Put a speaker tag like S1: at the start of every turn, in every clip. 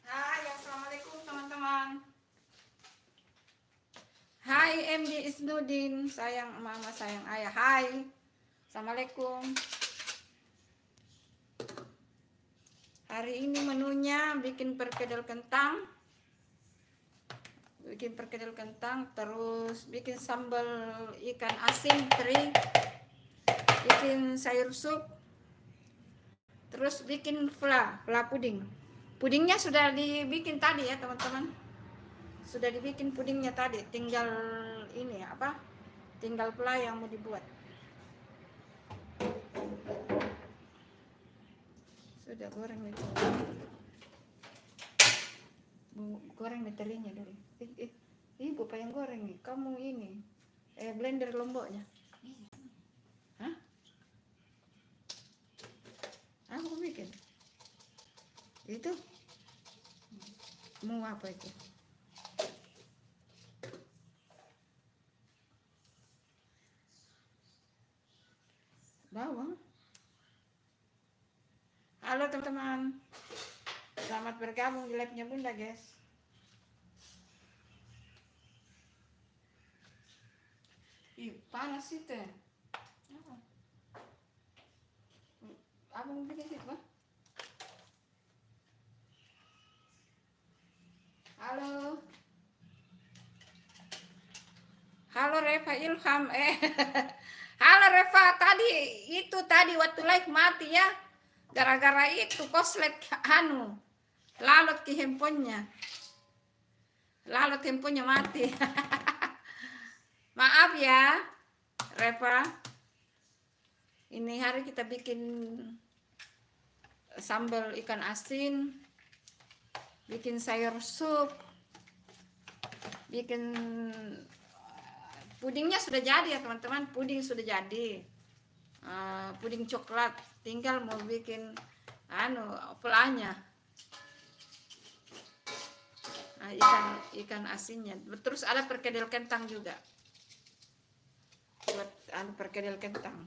S1: Hai, assalamualaikum teman-teman. Hai MD Isnudin, sayang mama, sayang ayah. Hai, assalamualaikum. Hari ini menunya bikin perkedel kentang, terus bikin sambal ikan asin teri, bikin sayur sup, terus bikin fla puding. Pudingnya sudah dibikin tadi ya teman-teman. Sudah dibikin pudingnya tadi, tinggal ini apa? Tinggal fla yang mau dibuat. Sudah goreng itu. Goreng terinya dulu. Ibu pengen goreng nih. Kamu ini blender lomboknya. Hah? Aku bikin. Itu mau apa itu? Bawang. Halo teman-teman. Selamat bergabung di live-nya Bunda, guys. Ih, panas itu. Abang bikin sih, Pak. Halo. Halo Reva Ilham. Halo Reva, tadi waktu live mati ya. Gara-gara itu koslet lalot ke handphonenya. Mati. Maaf ya, Reva. Ini hari kita bikin sambal ikan asin, bikin sayur sup, bikin pudingnya sudah jadi ya teman-teman. Puding sudah jadi, puding coklat, tinggal mau bikin pelanya, ikan asinnya. Terus ada perkedel kentang juga, buat perkedel kentang.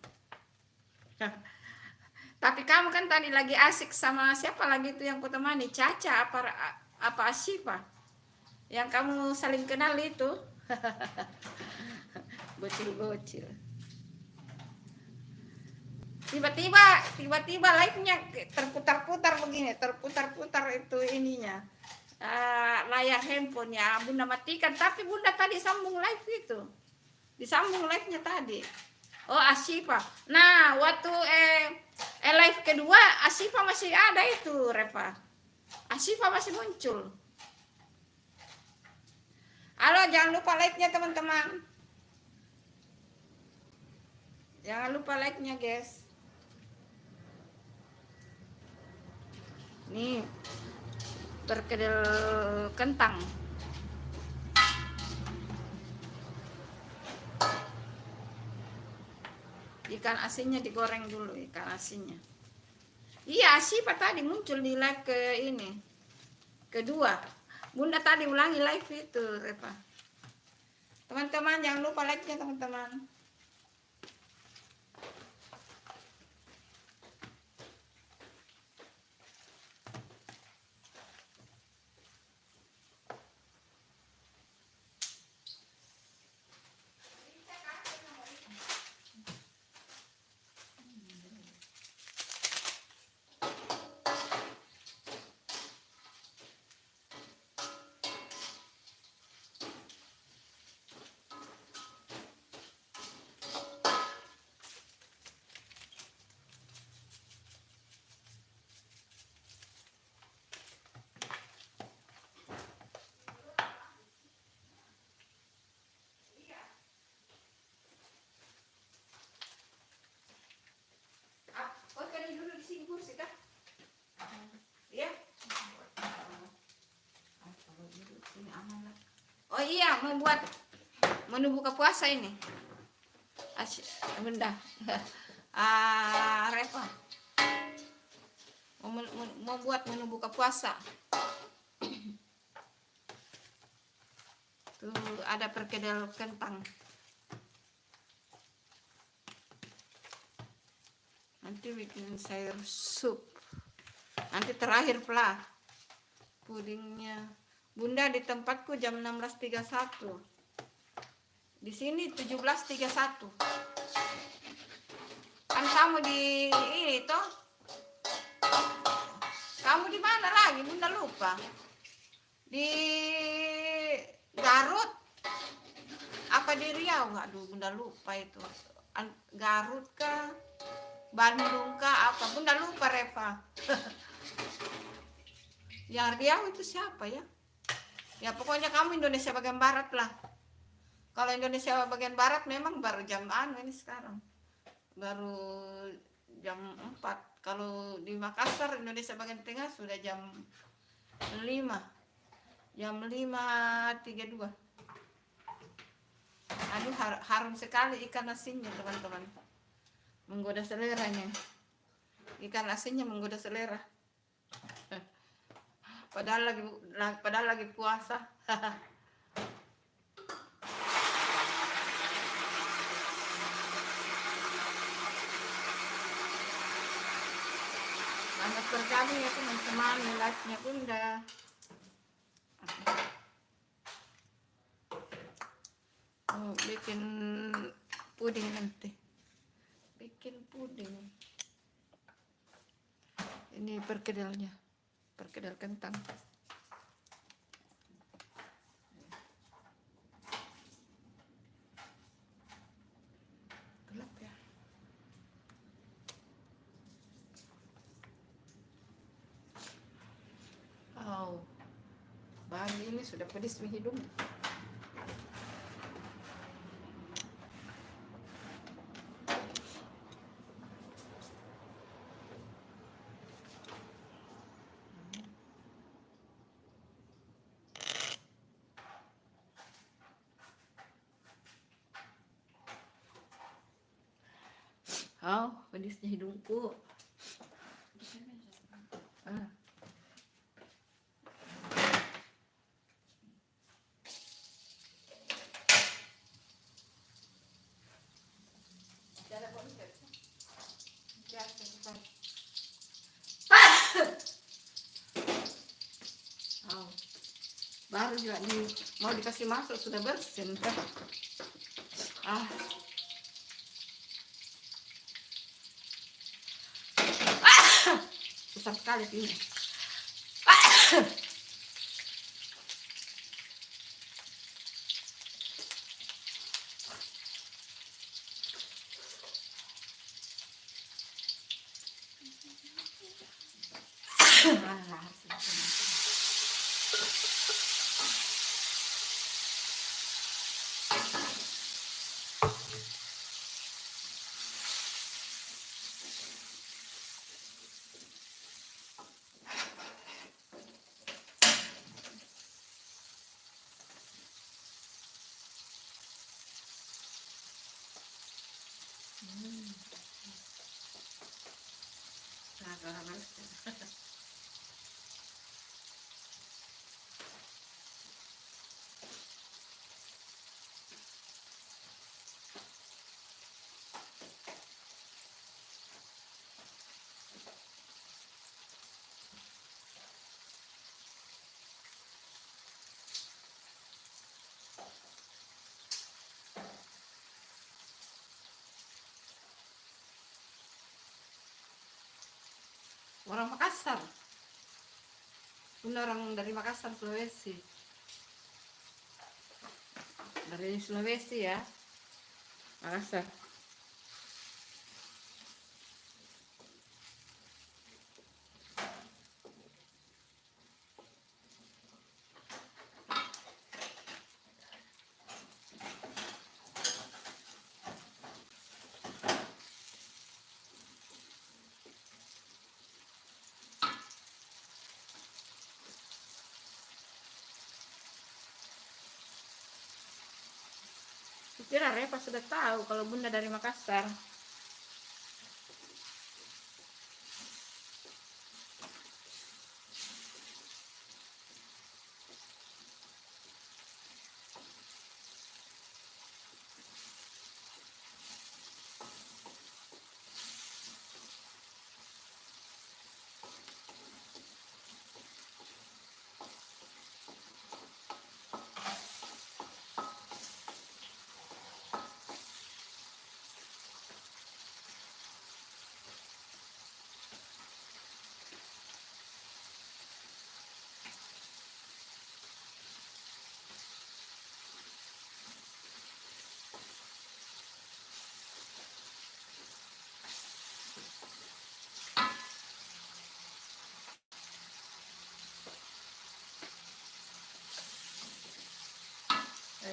S1: Tapi kamu kan tadi lagi asik sama siapa lagi itu yang kutemani? Caca apa Asyifa? Yang kamu saling kenal itu. Bocil-bocil. Tiba-tiba live-nya terputar-putar begini, terputar-putar itu ininya. Layar handphone ya Bunda matikan, tapi Bunda tadi sambung live itu. Disambung live-nya tadi. Oh, Asyifa. Nah, waktu live kedua Asyifa masih ada itu, Reva. Asyifa masih muncul. Halo, jangan lupa like-nya teman-teman. Jangan lupa like-nya, guys. Nih, perkedel kentang. Ikan asinnya digoreng dulu, ikan asinnya. Iya, Sipa tadi muncul di live ke ini. Kedua. Bunda tadi ulangi live itu, Reva. Teman-teman jangan lupa like-nya, teman-teman. Oh, tadi dulu di sini kursi kah? Iya. Oh iya, mau buat menu buka puasa ini. Bunda. Reva. Mau buat menu buka puasa. Tuh ada perkedel kentang. Nanti bikin sayur sup. Nanti terakhir pula pudingnya. Bunda di tempatku jam 16.31. Di sini 17.31. Kan kamu di ini toh? Kamu di mana lagi? Bunda lupa. Di Garut apa di Riau? Aduh, Bunda lupa itu. Garut kah? Bandung kah? Apa? Bunda lupa, Reva. Yang Riau itu siapa ya? Ya pokoknya kamu Indonesia bagian barat lah. Kalau Indonesia bagian barat memang baru jam ini sekarang. Baru jam 4. Kalau di Makassar Indonesia bagian tengah sudah jam 5. Jam 5.32. Aduh, harum sekali ikan asinnya, teman-teman. Menggoda seleranya. Ikan asinnya menggoda selera. Padahal lagi puasa. Selamat bergabung ya teman-teman, like-nya Bunda. Oh, bikin puding nanti. Bikin puding. Ini perkedelnya. Perkedel kentang. Gelap ya. Oh, bahan ini sudah pedis di hidung. Oh, pedisnya hidungku. Oh, baru juga mau dikasih masuk sudah bersin. Susah sekali ini. Orang Makassar. Bunda orang dari Makassar, Sulawesi. Dari Sulawesi ya, Makassar. Kira Reva sudah tahu kalau Bunda dari Makassar.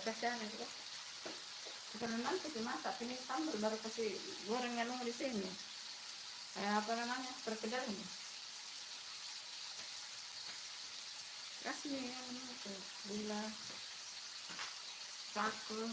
S1: Kasihan itu. Karena nanti dimasak, ini sambal baru kasih goreng yang di sini. Kayak apa namanya? Perkedel ini. Kasih yang itu, gula, saku.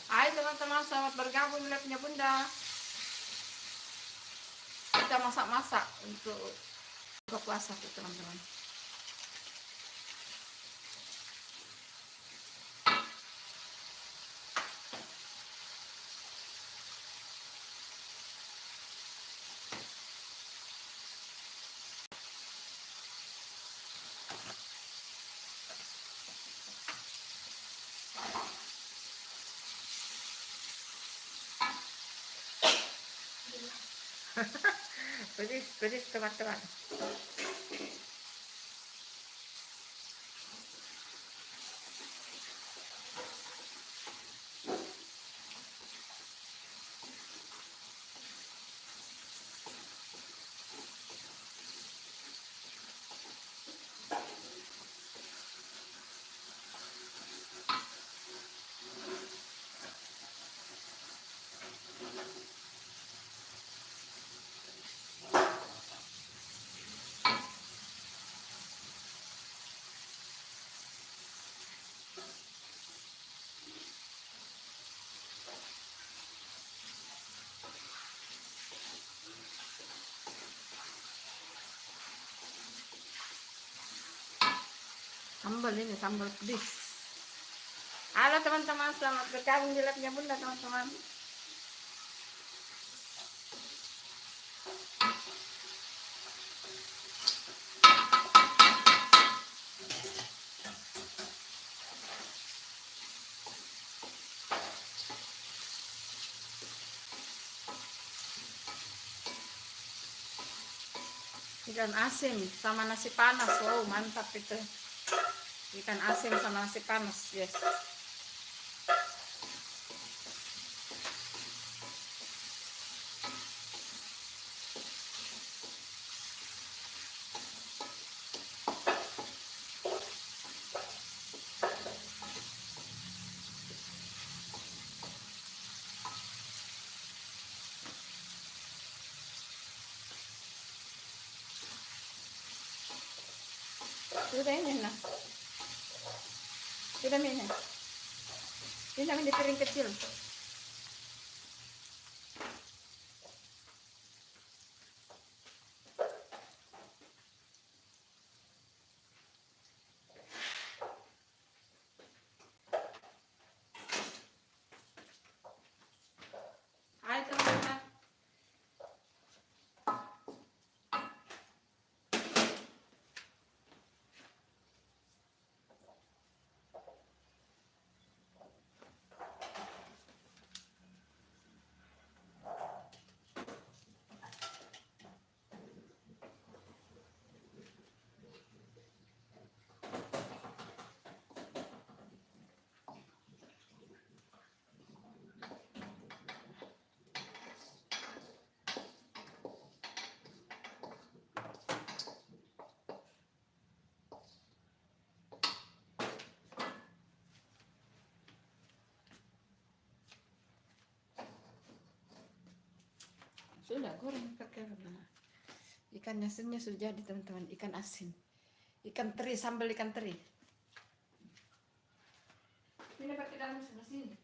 S1: Hai teman-teman, selamat bergabung di live-nya Bunda. Kita masak-masak untuk buka puasa tuh teman-teman. Pedis teman-teman. Sambal ini, sambal pedis. Halo teman-teman, selamat bergabung di live-nya Bunda teman-teman. Ikan asin sama nasi panas, wow mantap itu. Ikan asin sama nasi panas, yes. Sudah ini nah. Sudah ini. Ini di piring kecil. Hai teman-teman. Sudah goreng pakai ikan asinnya sudah jadi teman-teman, ikan asin, ikan teri, sambal ikan teri. Ini pakai dalam sebelah sini.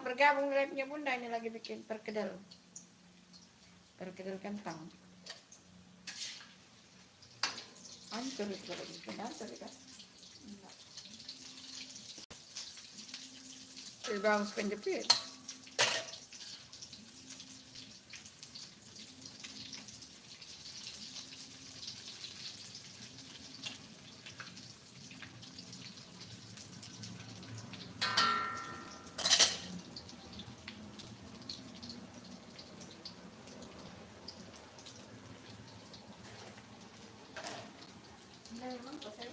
S1: bergabung live-nya Bunda, ini lagi bikin perkedel kentang. Hancur itu kalau bikin hancur kan. Bagus penjepit. Memang kok saya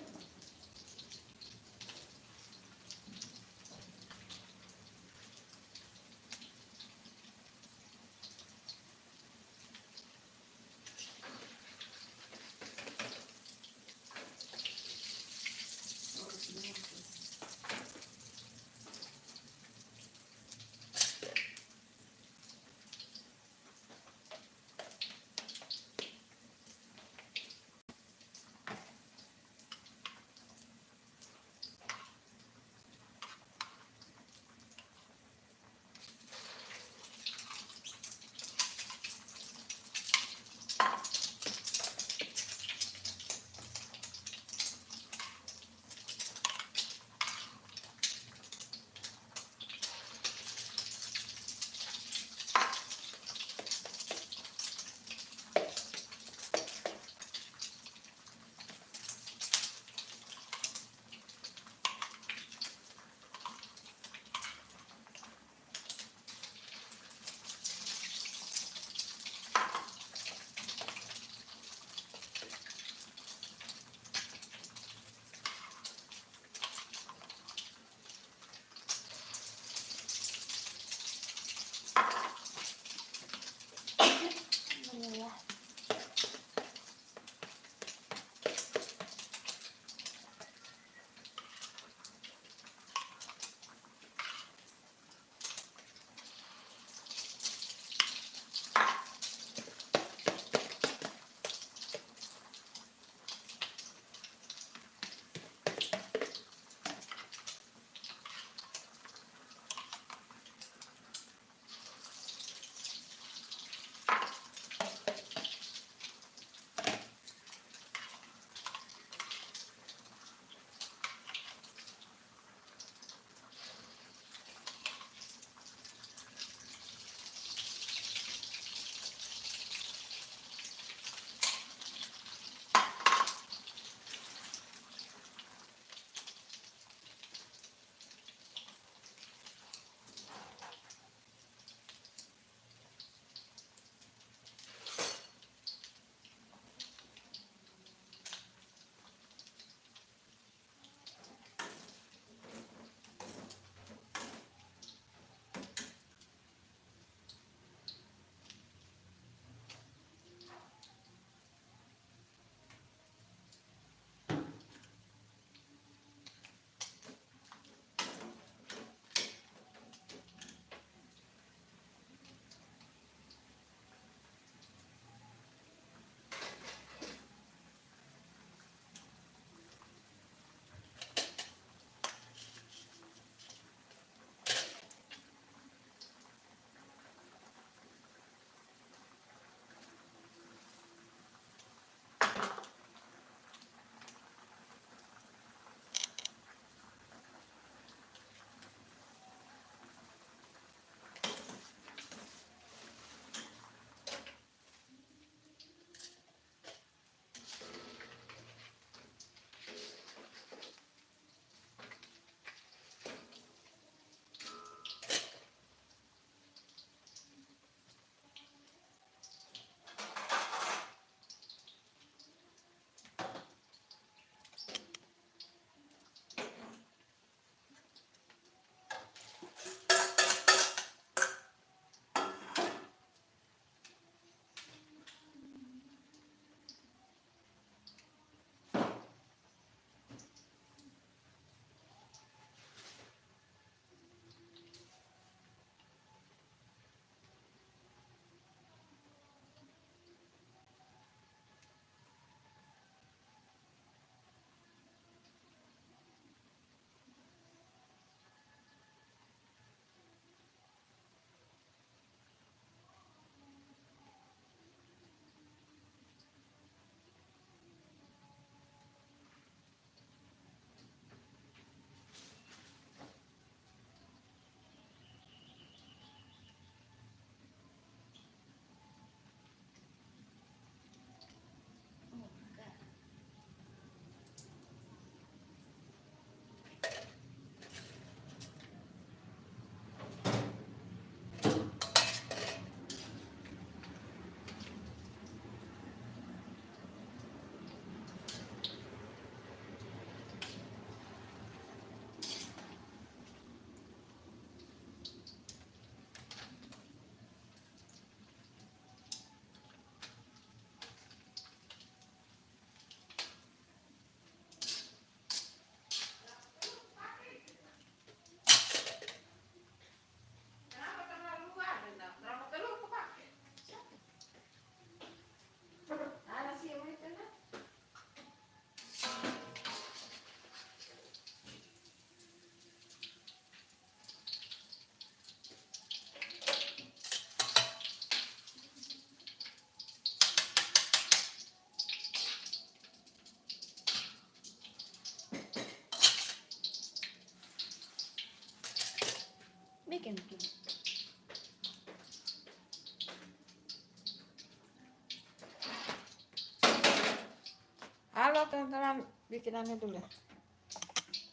S1: teman-teman, bikinannya dulu.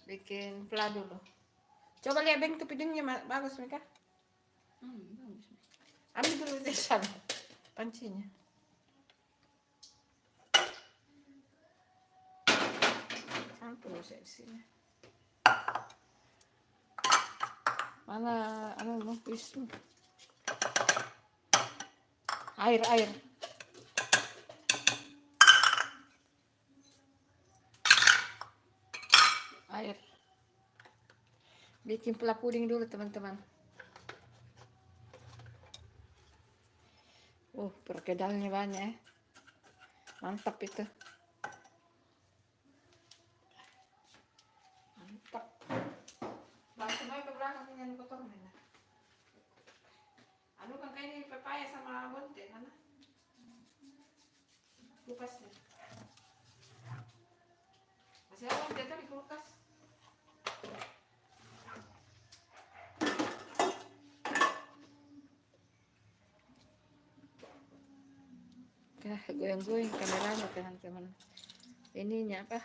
S1: Bikin pula dulu. Coba lihat Beng tuh pidungnya bagus Mika.
S2: Bagus.
S1: Ambil dulu di sana pancinya. Campur saya di sini. Mana anu pisau. Air. Bikin pula puding dulu teman-teman. Perkedalnya banyak ya. Mantap itu. Mantap. Langsung aja ke belakang dengan kotor mana. Anu kan kayak ini pepaya sama bonte mana? Kupasnya. Masih ada bonte di kulkas. Goyang-goyang kameranya teman-teman. Ininya apa?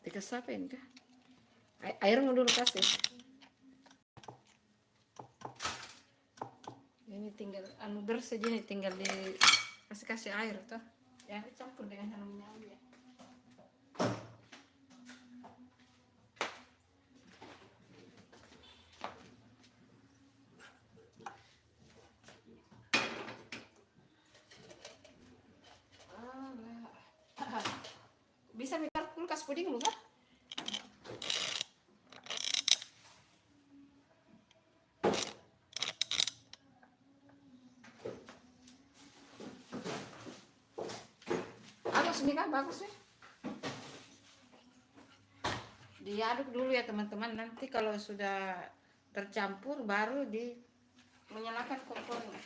S1: Dikasapin kah? Air mau dulu kasih. Ini tinggal anu bersih nih, tinggal di kasih air tuh. Yang dicampur dengan anunya aja. Bisa mikir kulkas puding lu kan? Ini kan bagus ya. Diaduk dulu ya teman-teman. Nanti kalau sudah tercampur baru menyalakan kompornya.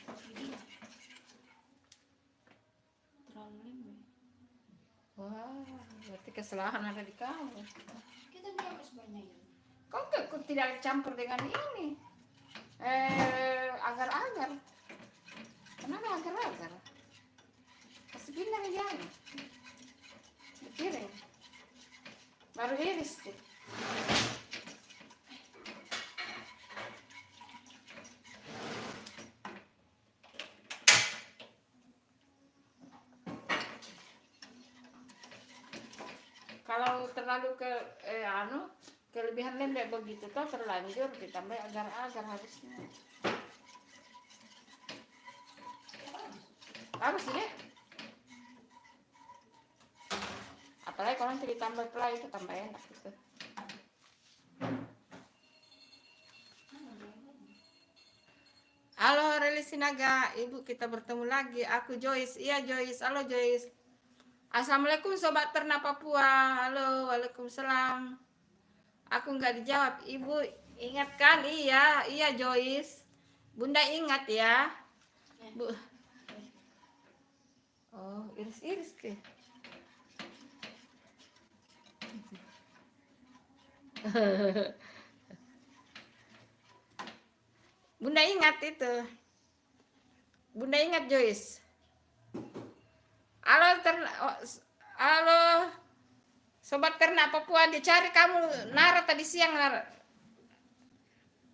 S2: Terlalu lembek.
S1: Wah, berarti kesalahan ada di kamu.
S2: Kita diam sebanyak ini.
S1: Kok tidak campur dengan ini? Agar-agar. Kenapa agar-agar? Kasih pindah aja. Piring. Baru iris deh. Kalau terlalu kelebihan lembek begitu toh terlanjur ditambah agar-agar harusnya. Bagus ya. Apalagi kalau nanti ditambah pula itu tambah enak gitu. Halo Reli Sinaga, Ibu kita bertemu lagi. Aku Joyce. Iya Joyce. Halo Joyce. Assalamualaikum Sobat Ternak Papua. Halo, waalaikumsalam. Aku nggak dijawab. Ibu ingat kan? Iya Joyce. Bunda ingat ya. Bu. Oh, iris-iris ke. Bunda ingat itu. Bunda ingat Joyce. Halo Sobat Ternak Papua, dicari kamu Nara tadi siang.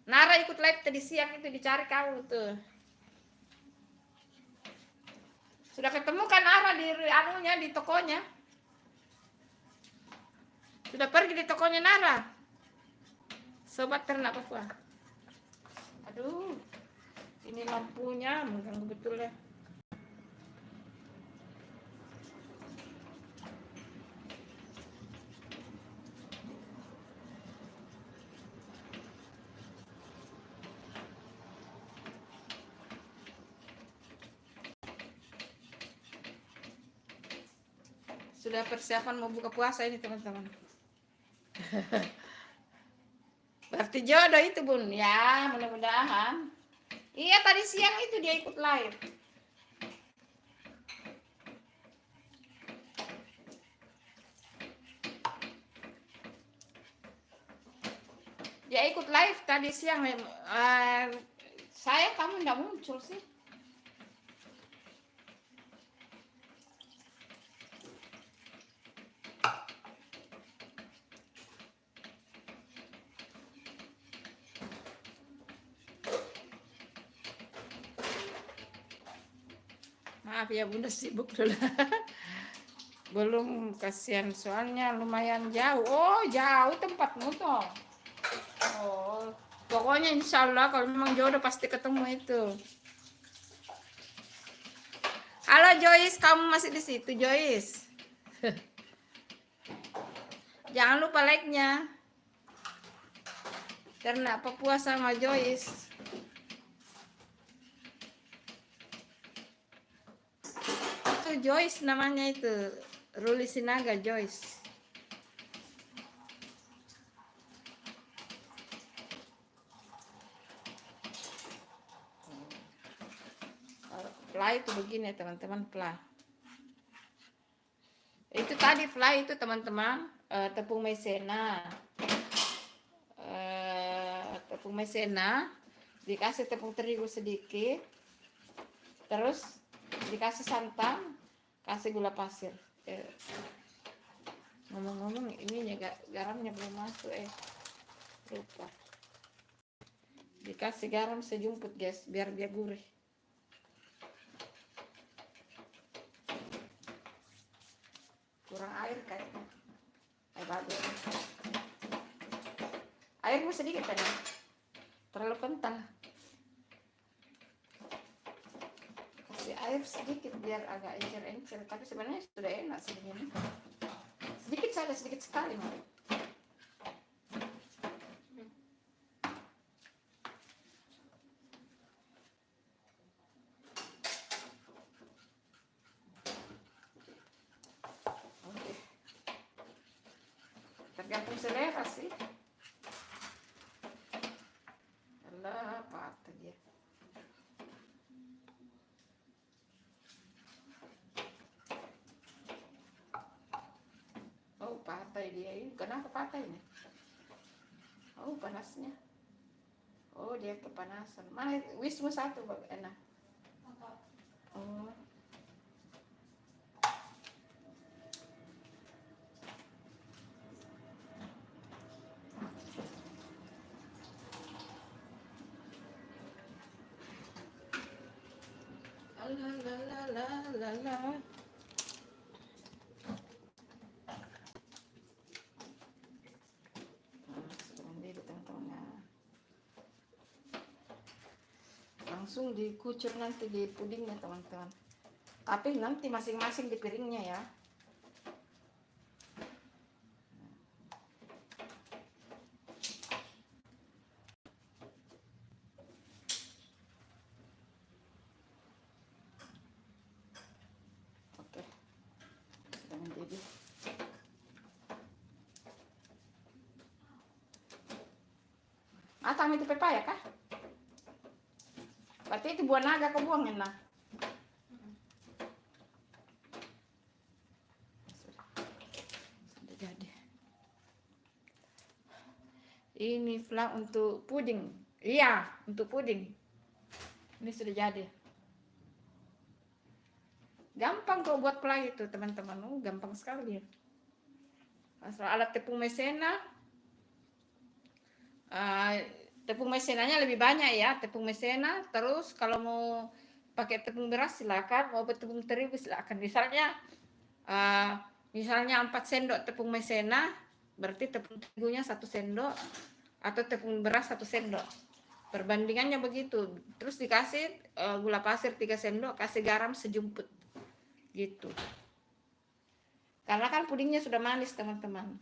S1: Nara ikut live tadi siang itu, dicari kamu tuh. Sudah ketemu kan Nara di tokonya? Sudah pergi di tokonya Nara. Sobat Ternak Papua. Aduh, ini lampunya mengganggu betul ya. Sudah persiapan mau buka puasa ini teman-teman. Berarti jodoh itu Bun ya, mudah-mudahan. Iya tadi siang itu dia ikut live. Dia ikut live tadi siang. Saya kamu nggak muncul sih. Maaf ya Bunda, sibuk dulu. Belum, kasihan soalnya lumayan jauh. Oh, jauh tempatmu toh. Oh, pokoknya insya Allah kalau memang jodoh pasti ketemu itu. Halo Joyce, kamu masih di situ Joyce? Jangan lupa like-nya. Karena Papua sama Joyce. Itu Joyce namanya itu. Ruli Sinaga Joyce. Fly itu begini teman-teman, fly. Itu tadi fly itu teman-teman, tepung maizena. Tepung maizena, dikasih tepung terigu sedikit, terus dikasih santan, kasih gula pasir. Ngomong-ngomong ininya garamnya belum masuk, lupa. Dikasih garam sejumput guys, biar dia gurih. Kurang air kayaknya. Bagus. Airmu sedikit kan ya? Terlalu kental. Kasih air sedikit biar agak encer-encer, tapi sebenarnya sudah enak sih ini. Sedikit saja, sedikit sekali mah. Oke. Tergantung selera sih. Alah, patah dia. Oh, patah dia ini. Kenapa patah ini? Oh, panasnya. Oh, dia kepanasan. Mana wismu satu, enak. Oh. La. Langsung dikucur nanti di pudingnya teman-teman. Tapi nanti masing-masing di piringnya ya. Oke. Sudah mendidih. Matang itu pepaya kah? Berarti itu buah naga kau buangin lah. Sudah jadi. Ini flan untuk puding. Iya, untuk puding. Ini sudah jadi. Gampang kau buat flan itu teman-teman. Gampang sekali. Asal alat tepung maizena. Tepung maizenanya lebih banyak ya, tepung maizena. Terus kalau mau pakai tepung beras silakan, mau tepung terigu silakan. Misalnya 4 sendok tepung maizena, berarti tepung terigunya 1 sendok, atau tepung beras 1 sendok. Perbandingannya begitu. Terus dikasih gula pasir 3 sendok, kasih garam sejumput. Gitu. Karena kan pudingnya sudah manis teman-teman.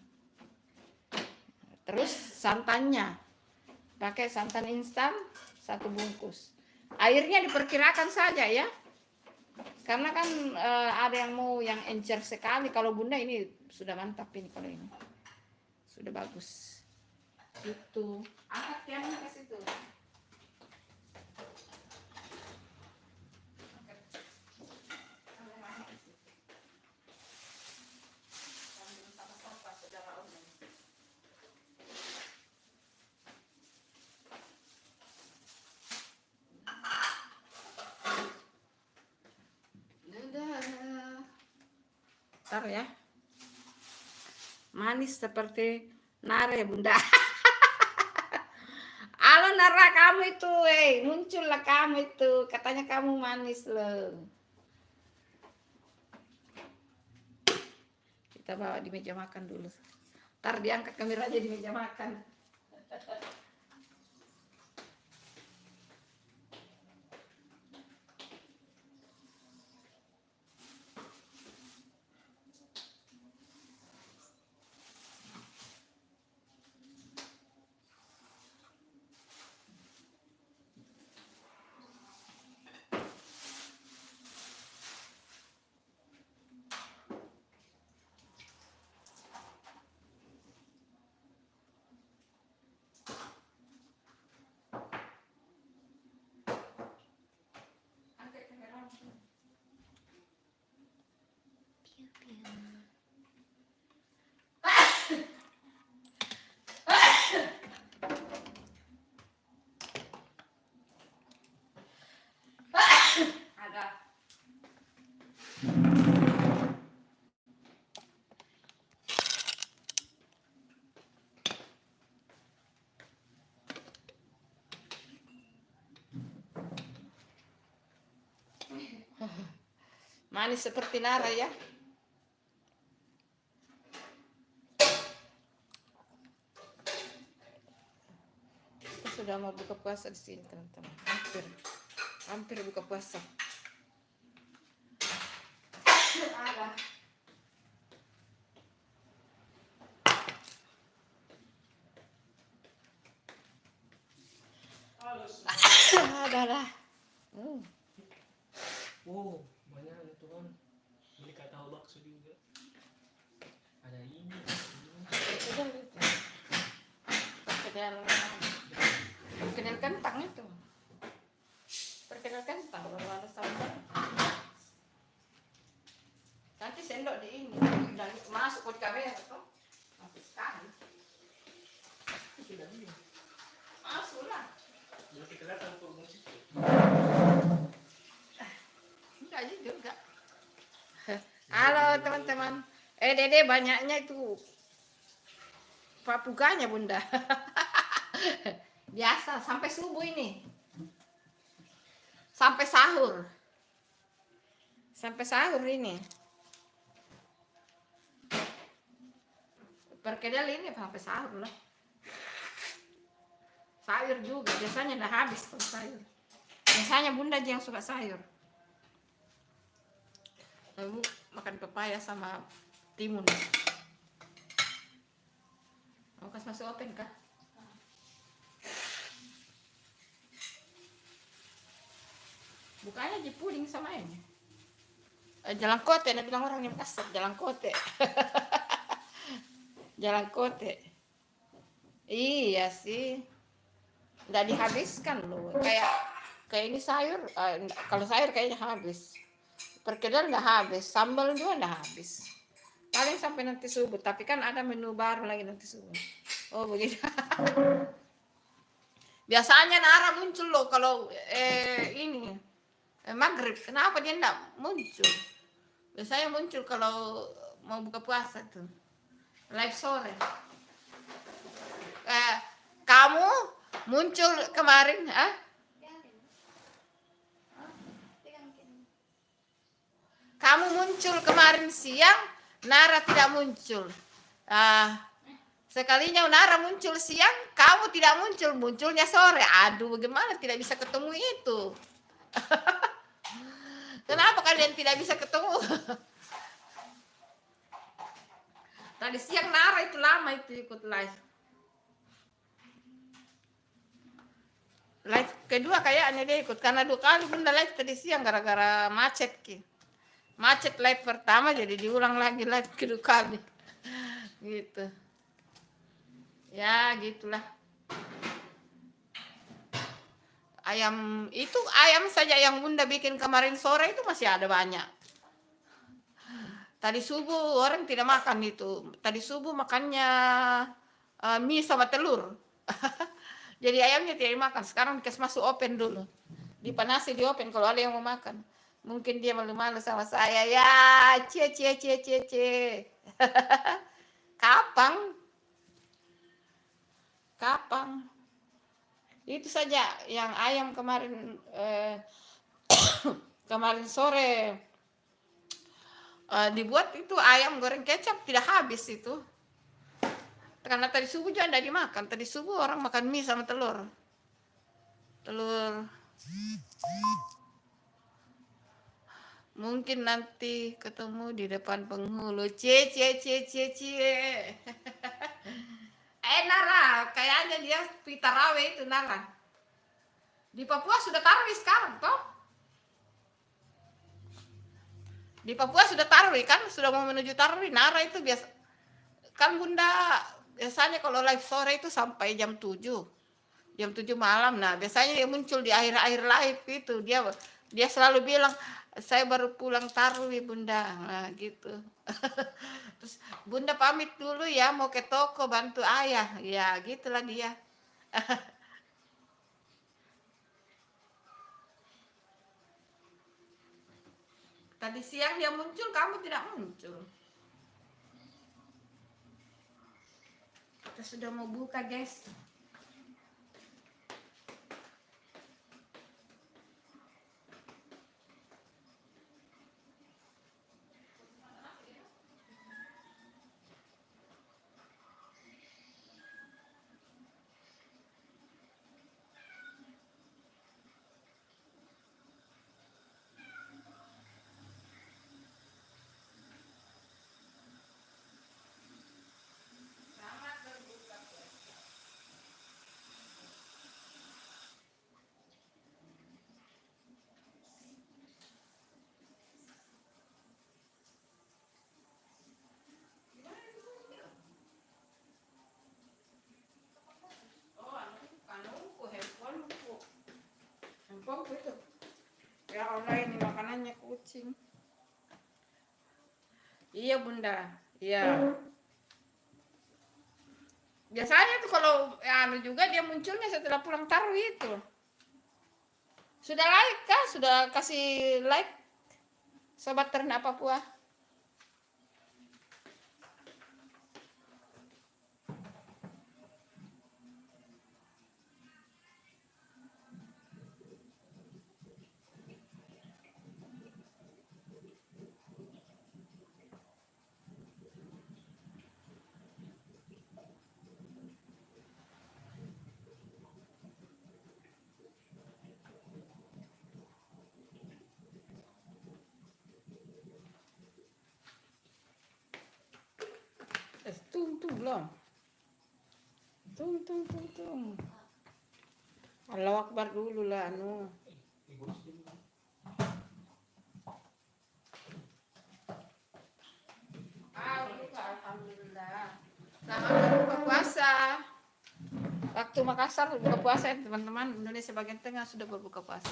S1: Terus santannya. Pakai santan instan 1 bungkus. Airnya diperkirakan saja ya. Karena kan ada yang mau yang encer sekali. Kalau Bunda ini sudah mantap ini kalau ini. Sudah bagus. Itu. Angkat tiangnya ke situ. Ntar ya, manis seperti nare Bunda. Halo Nara, kamu itu muncullah kamu itu, katanya kamu manis loh. kita bawa di meja makan dulu. Ntar diangkat kameranya di meja makan. Ada. Manis seperti Nara ya. Kita sudah mau buka puasa di sini teman-teman. Hampir buka puasa. Ada. Ada.
S3: Wow, banyak ya Tuhan. Beli tahu bakso juga. Ada ini.
S1: Perkedel kentang itu. Perkedel kentang baru ada sambal. Nanti sendok di ini dan masuk ke kamera tuh. Habis sekali.
S3: Tidak ini.
S1: Masuklah.
S3: Jadi kelihatan kok musik.
S1: Enggak juga. Halo teman-teman. Dede banyaknya itu papuganya bunda. Biasa sampai subuh ini. Sampai sahur. Sampai sahur ini. Perkedel ini sampai sahur lah. Sayur juga biasanya udah habis kalau sayur. Biasanya bunda aja yang suka sayur. Ibu makan pepaya sama timun. Mau kasih masuk open kah? Bukanya aja puding sama ini. Jalan kote, ada bilang orang yang kasar, jalan kote. Jalan kote. Iya sih. Nggak dihabiskan loh. Kayak ini sayur, kalau sayur kayaknya habis. Perkedel nggak habis, sambal juga nggak habis. Paling sampai nanti subuh, tapi kan ada menu baru lagi nanti subuh. Oh begitu. Biasanya Nara muncul loh kalau ini maghrib. Kenapa dia nggak muncul? Biasanya muncul kalau mau buka puasa tuh. Live sore. Kamu muncul kemarin, Kamu muncul kemarin siang, Nara tidak muncul. Sekalinya Nara muncul siang, kamu tidak muncul, munculnya sore. Aduh, bagaimana tidak bisa ketemu itu? Kenapa kalian tidak bisa ketemu? Tadi siang Nara itu lama itu ikut live. Live kedua kayaknya dia ikut, karena 2 kali bunda live tadi siang gara-gara macet ki. Macet live pertama jadi diulang lagi live kedua kali. Gitu. Ya gitulah. Ayam saja yang bunda bikin kemarin sore itu masih ada banyak. Tadi subuh orang tidak makan itu. Tadi subuh makannya mie sama telur. Jadi ayamnya tidak dimakan. Sekarang dikasih masuk open dulu. Dipanasi di open kalau ada yang mau makan. Mungkin dia malu-malu sama saya. Ya, cie. Kapang. Itu saja yang ayam kemarin kemarin sore Dibuat itu ayam goreng kecap tidak habis itu. Karena tadi subuh juga tidak dimakan. Tadi subuh orang makan mie sama telur. Mungkin nanti ketemu di depan penghulu. Cie. Nara, kayaknya dia Pitarawe itu Nara. Di Papua sudah tarawih sekarang toh? Di Papua sudah tarawih kan? Sudah mau menuju tarawih. Nara itu biasa kan Bunda biasanya kalau live sore itu sampai jam 7 malam. Nah biasanya dia muncul di akhir-akhir live itu, dia selalu bilang saya baru pulang tarawih Bunda, nah gitu. Terus Bunda pamit dulu ya, mau ke toko bantu ayah, ya gitulah dia. Tadi siang dia muncul, kamu tidak muncul. Kita sudah mau buka guys. Itu ya Allah, ini makanannya kucing. Iya Bunda, iya. Biasanya tuh kalau juga dia munculnya setelah pulang tarawih itu. Sudah like kah? Sudah kasih like Sobat Ternak Papua? Tung belum. Tung. Allahu Akbar dulu lah Alhamdulillah. Selamat berbuka puasa. Waktu Makassar berbuka puasa ya teman-teman. Indonesia bagian tengah sudah berbuka puasa.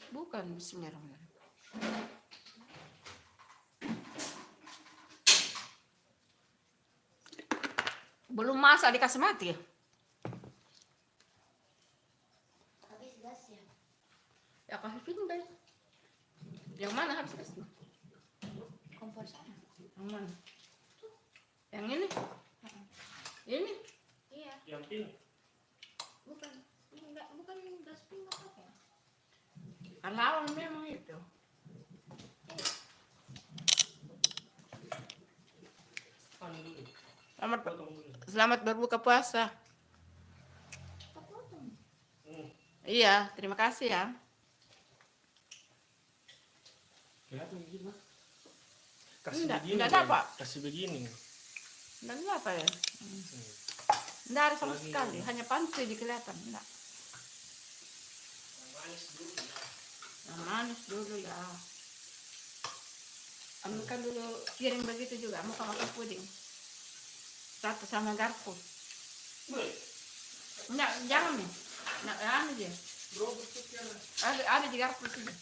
S1: Bukan bismillahirrahmanirrahim. Belum masak dikasih mati ya?
S2: Habis gas ya?
S1: Ya kasih pindah. Yang mana habis gasnya?
S2: Kompor sana.
S1: Yang mana? Yang ini? Ini?
S2: Iya.
S3: Yang pink.
S2: Bukan gas pink apa ya?
S1: Halal memang itu. Selamat berbuka puasa. Iya, terima kasih ya.
S3: Kelihatan gitu. Kasih
S1: Enggak,
S3: begini.
S1: enggak dapat.
S3: Kasih begini.
S1: Enggak apa ya? Enggak ada sama sekali, hanya pantai di kelihatan. Enggak. Yang manis dulu ya. Ambilkan dulu piring begitu juga, mau makan puding. Satu sama garpu. Enggak, jangan nih. Enggak, anu aja. Ada di garpu sini.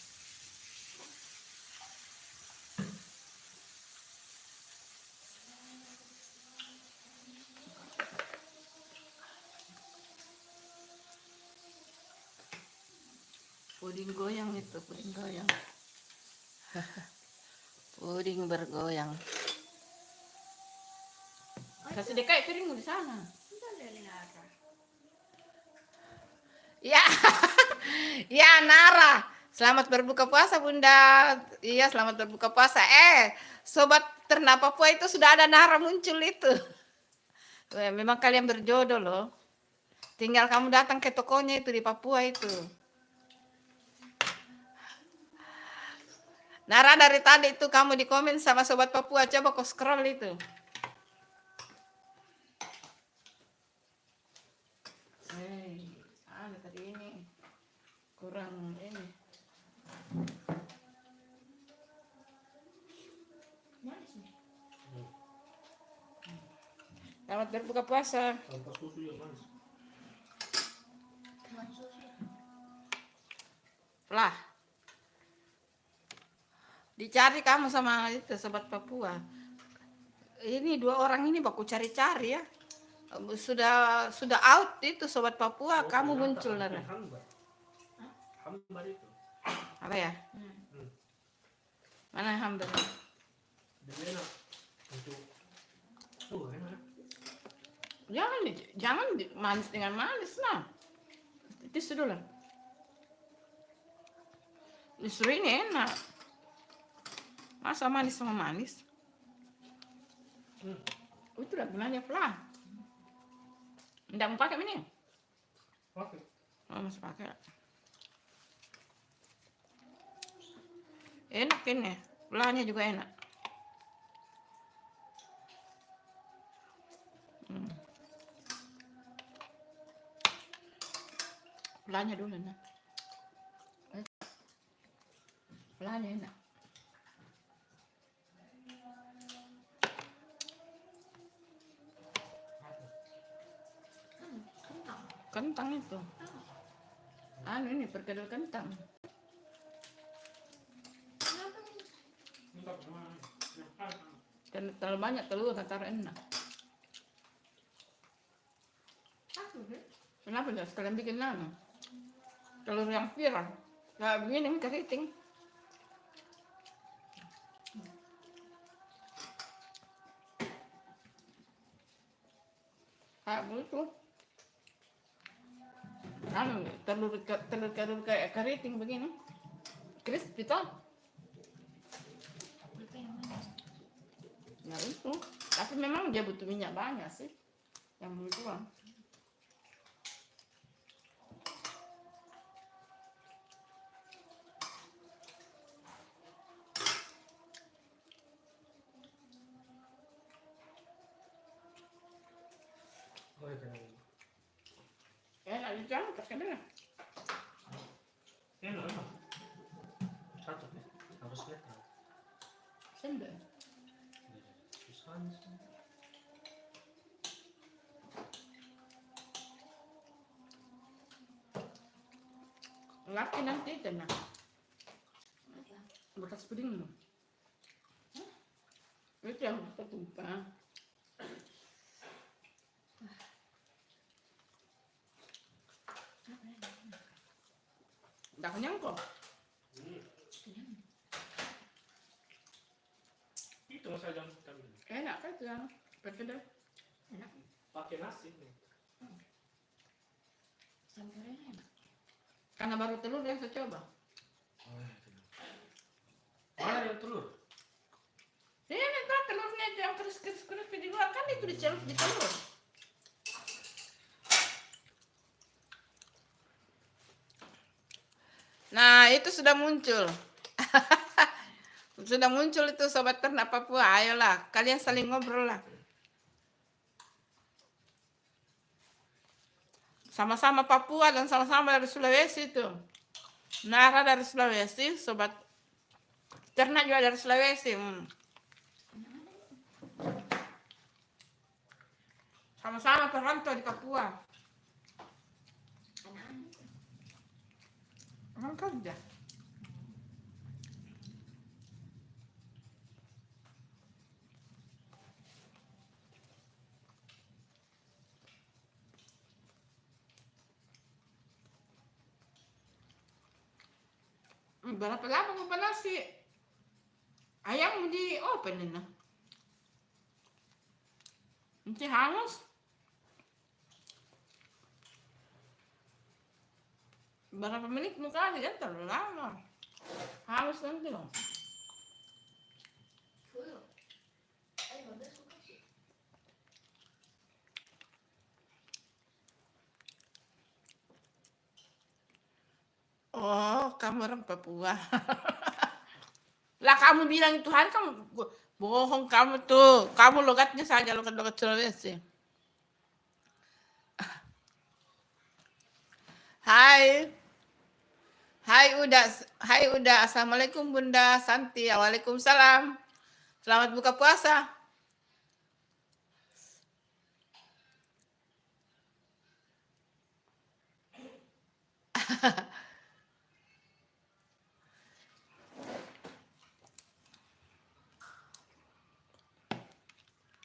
S1: Puding goyang itu, puding goyang. Puding bergoyang. Kasih dekat piringmu di sana.
S2: Enggak ada.
S1: Ya, ya Nara. Selamat berbuka puasa Bunda. Iya, selamat berbuka puasa. Sobat Ternak Papua itu sudah ada Nara muncul itu. Memang kalian berjodoh loh. Tinggal kamu datang ke tokonya itu di Papua itu. Nara, dari tadi itu kamu di komen sama Sobat Papua. Coba kau scroll itu. Ada tadi ini. Kurang ini.
S2: Manis nih.
S1: Selamat berbuka puasa.
S3: Tanpa susu yang manis.
S2: Dengan susu.
S1: Lah. Dicari kamu sama itu Sobat Papua. Ini dua orang ini baku cari-cari ya. Sudah out itu Sobat Papua, kamu muncul Nara.
S3: Hambar. Hambar itu.
S1: Apa ya? Mana hambar?
S3: Dan enak untuk enak.
S1: Jangan manis dengan manis lah. Itu sudah lah. Justru ini enak. Masa manis sama manis? Itu udah gunanya pelan. Nggak mau pakai ini?
S3: Oke.
S1: Oh, masih pakai. Enak ini. Pelannya juga enak. Pelannya dulu nah. Pelannya enak.
S2: Kentang.
S1: Kentang itu. Anu ini perkedel kentang.
S2: Kenapa nih?
S1: Dan terlalu banyak telur taruh enak.
S2: Aku deh.
S1: Kenapa enggak sekalian bikin anu? Telur yang viral. Kayak begini keriting. Kayak begitu. Anu, telur kayak keriting begini. Crispy toh.
S2: Lupa yang manis.
S1: Nah itu. Tapi memang dia butuh minyak banyak sih. Yang begitu.
S3: Oh, ya kan.
S1: Enak jangan perkedel.
S3: Enak. Satu nih. Harus lihat.
S1: Sendok.
S3: Susah sih.
S1: Laki nanti tenang.
S2: Apa?
S1: Bekas puding lo. Itu yang tertumpah. Udah kenyang kok.
S3: Itu saja kami.
S1: Enak kan itu yang perkedel.
S2: Enak.
S3: Pakai nasi nih.
S2: Sambalnya enak.
S1: Karena baru telur dia saya coba.
S3: Mana ada telur?
S1: Ini tuh telurnya yang keris di luar kan itu dicelup di telur. Nah itu sudah muncul. Sudah muncul itu Sobat Ternak Papua. Ayolah kalian saling ngobrol lah. Sama-sama Papua dan sama-sama dari Sulawesi itu. Nara dari Sulawesi, Sobat Ternak juga dari Sulawesi. Sama-sama perantau di Papua.
S2: Anak-anak.
S1: Orang kerja. Berapa lama mau nasi? Ayam di open ini. Nanti hangus. Berapa menit muka aja kan terlalu lama. Harus nanti dong.
S2: Dulu. Ayo, 15 suka sih.
S1: Oh, kamu orang Papua. Lah kamu bilang itu hari kamu bohong kamu tuh. Kamu logatnya saja logat-logat Sulawesi. Hai. Hai udah. Assalamualaikum Bunda Santi. Waalaikumsalam. Selamat buka puasa.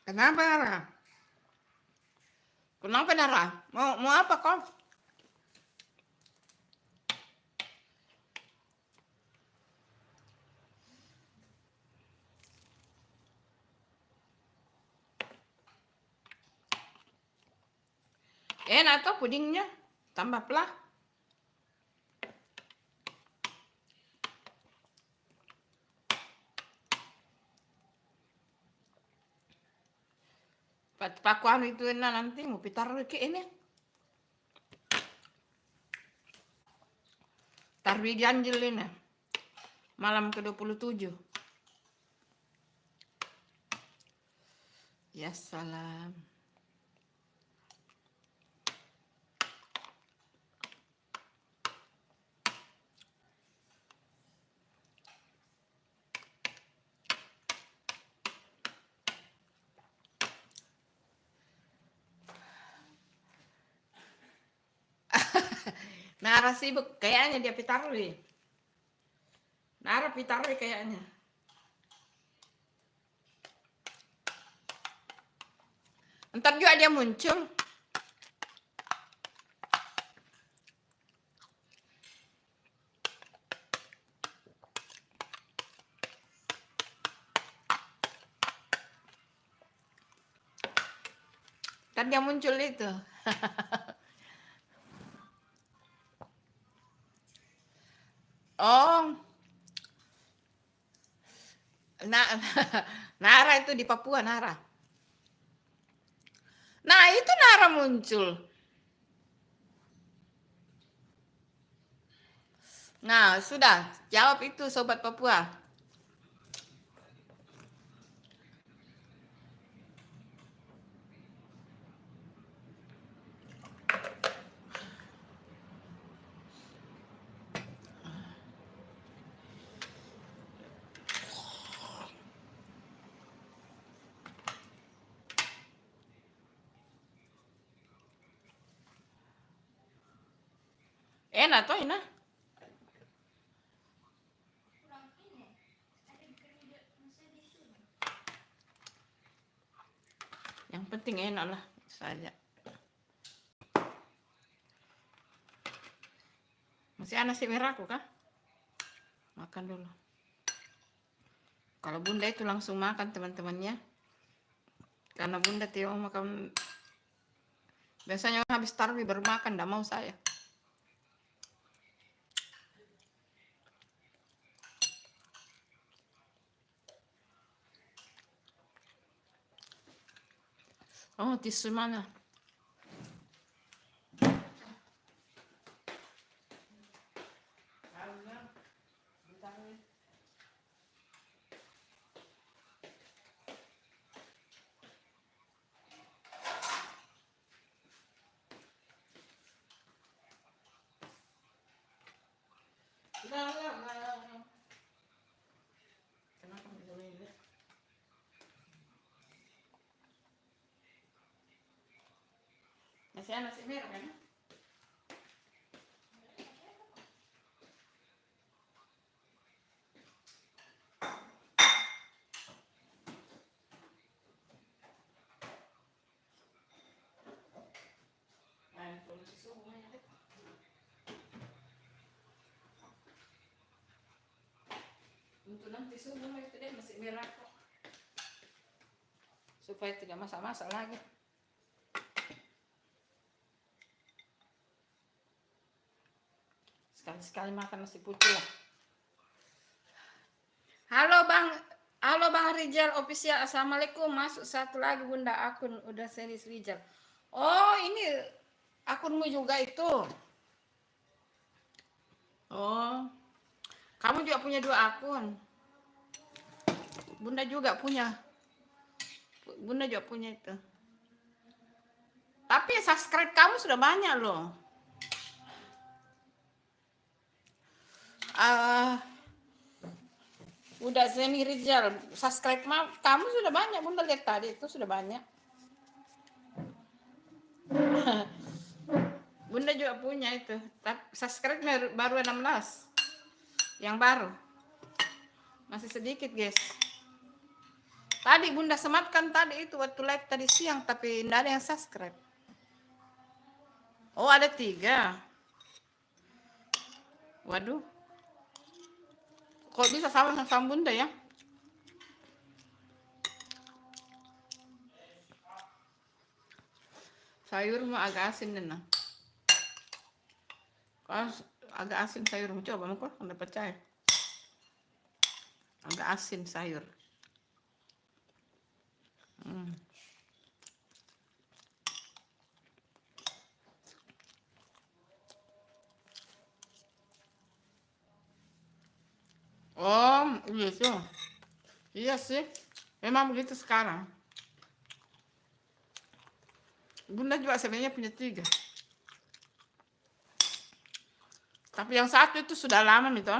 S1: Kenapa Nara? Kenapa Nara? Mau apa kau? Enak tuh pudingnya. Tambah pelah. Pakuan itu enak nanti mau taruh ke ini. Taruh di Ganjil ini. Malam ke-27. Ya salam. Nara sibuk kayaknya dia pitarli. Nara pitarli kayaknya. Ntar juga dia muncul. Ntar dia muncul itu. Oh. Nara itu di Papua, Nara. Nah, itu Nara muncul. Nah, sudah. Jawab itu Sobat Papua. Enak toh, enak.
S2: Kurang ini. Ada kerja masih di sini.
S1: Yang penting enak lah saja. Masih ada nasi merahku kah? Makan dulu. Kalau Bunda itu langsung makan teman-temannya. Karena Bunda tidak mau makan. Biasanya habis tarawih baru makan, tidak mau saya. Oh, tisu mana? Kenapa bisa ini? Masih ada nasi merah kan? Untuk nanti subuh itu deh masih merah kok. Supaya tidak masak-masak lagi. Sekali-sekali makan nasi putih lah. Halo Bang Rijal official. Assalamualaikum. Masuk satu lagi Bunda akun udah series Rijal. Oh, ini akunmu juga itu. Oh, kamu juga punya 2 akun. Bunda juga punya. Bunda juga punya itu. Tapi subscribe kamu sudah banyak loh. Udah Zeni Rizal, subscribe kamu sudah banyak, Bunda lihat tadi itu sudah banyak. Bunda juga punya itu, subscribe baru 16. Yang baru. Masih sedikit, guys. Tadi Bunda sematkan tadi itu waktu live tadi siang, tapi tidak ada yang subscribe. Oh, ada 3. Waduh. Kok bisa sama Bunda ya? Sayur mah agak asin deh nah. Kalau agak asin sayur, coba mau kok anda percaya. Agak asin sayur. Oh, gitu. Iya sih. Memang begitu sekarang. Bunda juga sebenarnya punya 3. Tapi yang satu itu sudah lama itu.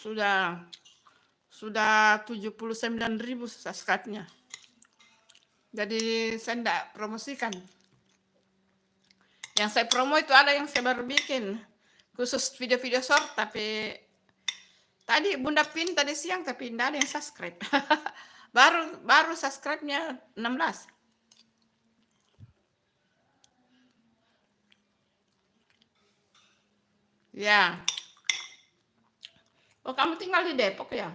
S1: Sudah 79.000 subscribe-nya. Jadi saya tidak promosikan. Yang saya promo itu ada yang saya baru bikin. Khusus video-video short, tapi tadi Bunda pin tadi siang tapi tidak ada yang subscribe. baru subscribe-nya 16. Ya. Oh, kamu tinggal di Depok ya?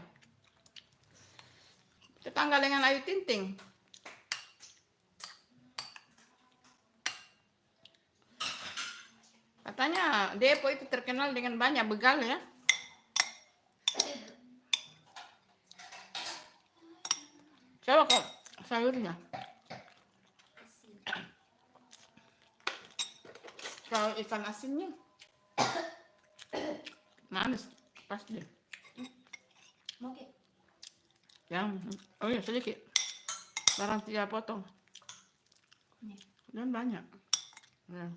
S1: Tetangga dengan Ayu Tinting. Katanya Depok itu terkenal dengan banyak begal ya. Coba kok sayurnya. Kalau ikan asinnya manis pasti.
S2: Oke.
S1: Oh iya sedikit. Barang 3 potong. Dan banyak. Ya.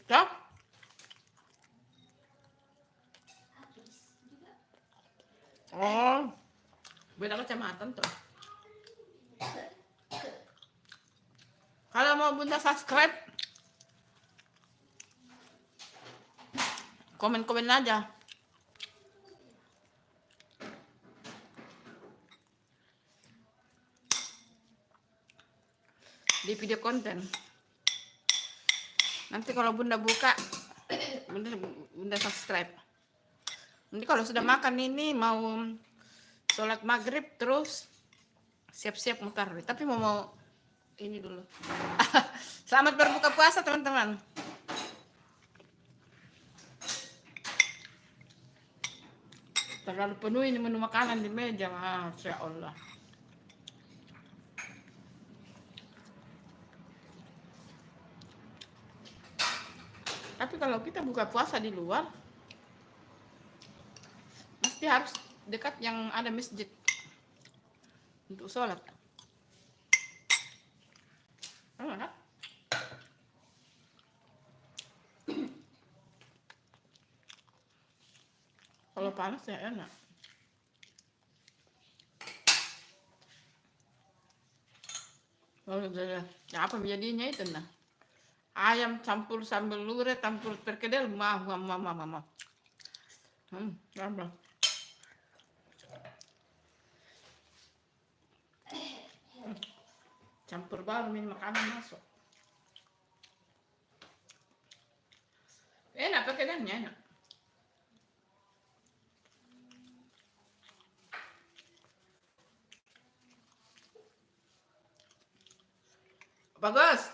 S1: Cok? Oh, beda kecamatan tuh. Kalau mau Bunda subscribe, komen-komen aja. Di video konten. Nanti kalau Bunda buka, Bunda subscribe. Nanti kalau sudah makan ini mau sholat maghrib terus siap-siap mutar. Tapi mau ini dulu. Selamat berbuka puasa teman-teman. Terlalu penuh ini menu makanan di meja, Masya Allah. Tapi kalau kita buka puasa di luar, mesti harus dekat yang ada masjid untuk sholat. Enak. Kalau panas ya enak. Oh, ya apa jadinya itu nah? Ayam campur sambal luret, campur perkedel, mama. Apa? Campur baru ini makanan masuk. Enak perkedelnya enak. Bagus.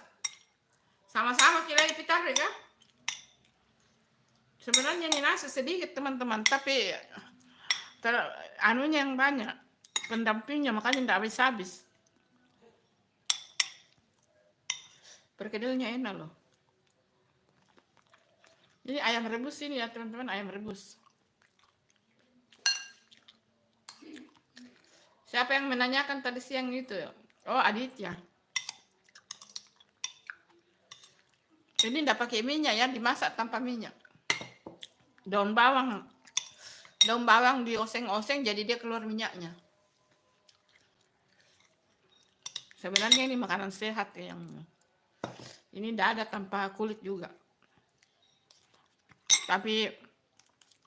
S1: Sama-sama kita pitar ya. Sebenarnya ini nasi sedikit teman-teman, tapi anunya yang banyak, pendampingnya makanya tidak habis-habis. Perkedelnya enak loh. Ini ayam rebus ini ya teman-teman, ayam rebus. Siapa yang menanyakan tadi siang itu? Oh, Aditya. Ini tidak pakai minyak ya, dimasak tanpa minyak. Daun bawang dioseng-oseng jadi dia keluar minyaknya. Sebenarnya ini makanan sehat yang ini tidak ada tanpa kulit juga. Tapi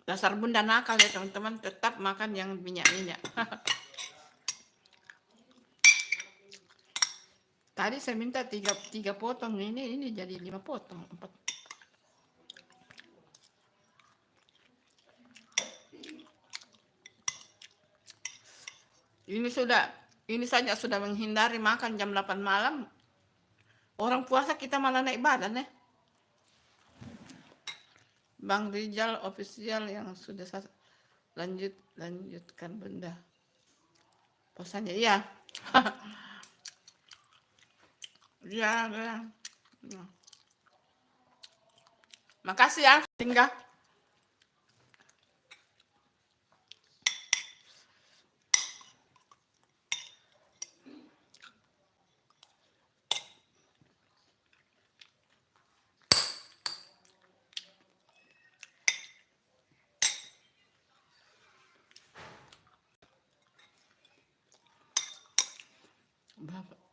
S1: dasar bunda nakal ya teman-teman, tetap makan yang minyak-minyak. Tadi saya minta 3 potong, ini jadi 5 potong, 4. Ini saja sudah menghindari makan jam 8 malam. Orang puasa kita malah naik badan ya. Bang Rijal official yang sudah lanjutkan benda. Pesannya iya. Ya. Makasih ya, tinggal.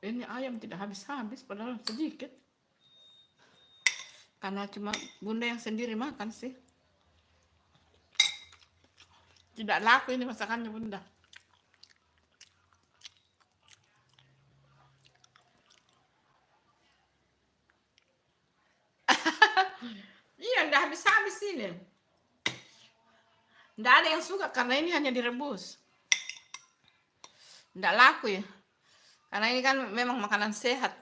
S1: Ini ayam tidak habis-habis padahal sedikit. Karena cuma bunda yang sendiri makan sih. Tidak laku ini masakannya bunda. Iya, tidak habis-habis ini. Tidak ada yang suka karena ini hanya direbus. Tidak laku ya. Karena ini kan memang makanan sehat.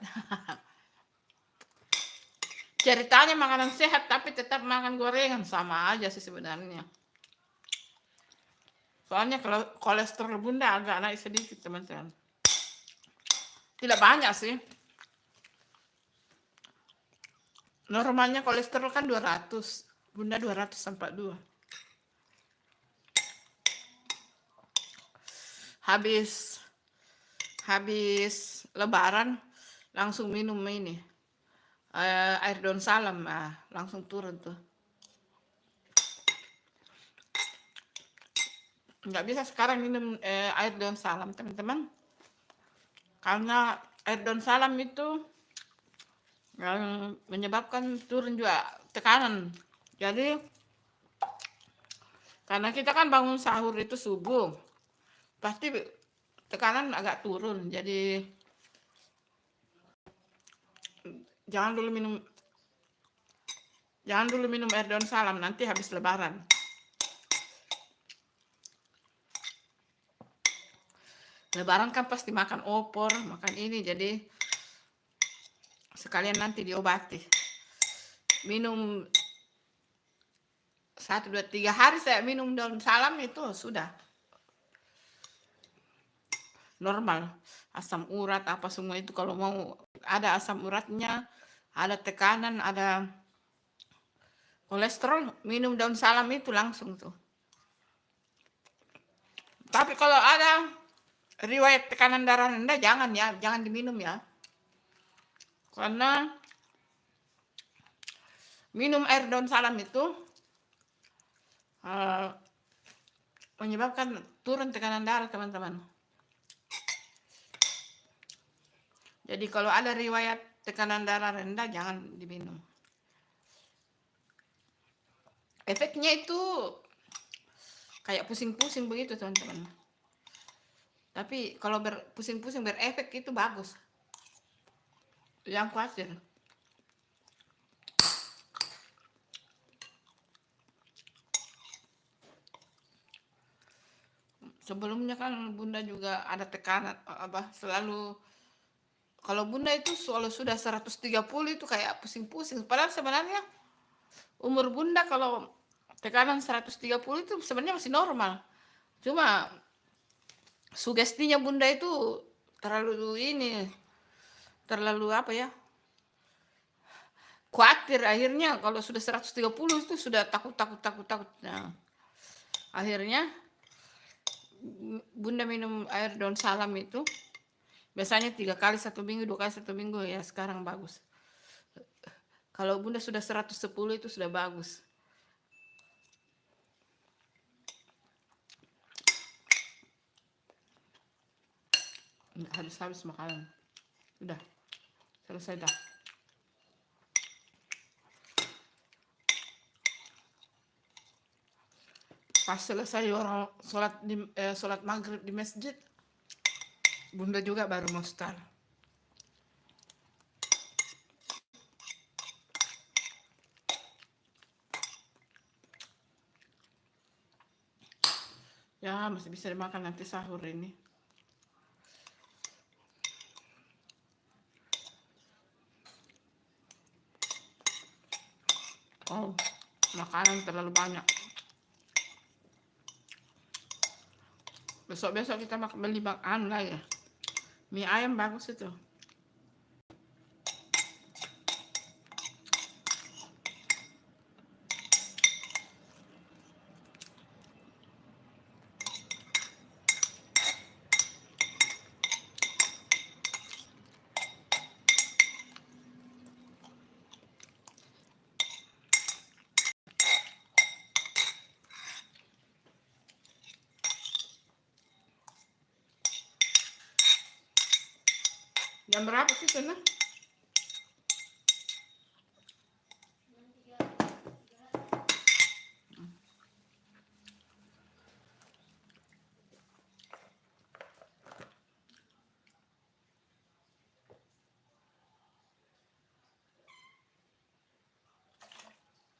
S1: Ceritanya makanan sehat tapi tetap makan gorengan, sama aja sih sebenarnya. Soalnya kalau kolesterol bunda agak naik sedikit teman-teman. Tidak banyak sih. Normalnya kolesterol kan 200. Bunda 242. Habis lebaran langsung minum ini air daun salam, langsung turun tuh. Nggak bisa sekarang minum air daun salam teman-teman, karena air daun salam itu yang menyebabkan turun juga tekanan. Jadi karena kita kan bangun sahur itu subuh, pasti tekanan agak turun. Jadi jangan dulu minum air daun salam, nanti habis lebaran. Lebaran kan pasti makan opor, makan ini, jadi sekalian nanti diobati. Minum 1, 2, 3 hari saya minum daun salam itu sudah normal. Asam urat apa semua itu kalau mau ada asam uratnya, ada tekanan, ada kolesterol, minum daun salam itu langsung tuh. Tapi kalau ada riwayat tekanan darah rendah jangan ya, jangan diminum ya. Karena minum air daun salam itu menyebabkan turun tekanan darah teman-teman. Jadi kalau ada riwayat tekanan darah rendah jangan diminum. Efeknya itu kayak pusing-pusing begitu teman-teman. Tapi kalau pusing-pusing berefek itu bagus. Yang khawatir. Sebelumnya kan bunda juga ada tekanan selalu Kalau bunda itu kalau sudah 130 itu kayak pusing-pusing. Padahal sebenarnya umur bunda kalau tekanan 130 itu sebenarnya masih normal. Cuma sugestinya bunda itu terlalu ini, terlalu apa ya, khawatir. Akhirnya kalau sudah 130 itu sudah takut. Nah, akhirnya bunda minum air daun salam itu biasanya 3 kali 1 minggu, 2 kali 1 minggu, ya sekarang bagus. Kalau bunda sudah 110 itu sudah bagus. Nggak habis-habis makanan. Udah, selesai dah. Pas selesai orang sholat maghrib di masjid, bunda juga baru mau start. Ya masih bisa dimakan nanti sahur ini. Oh, makanan terlalu banyak. Besok-besok kita beli makan lagi. Mie ayam bagus itu. Jam berapa sih sana?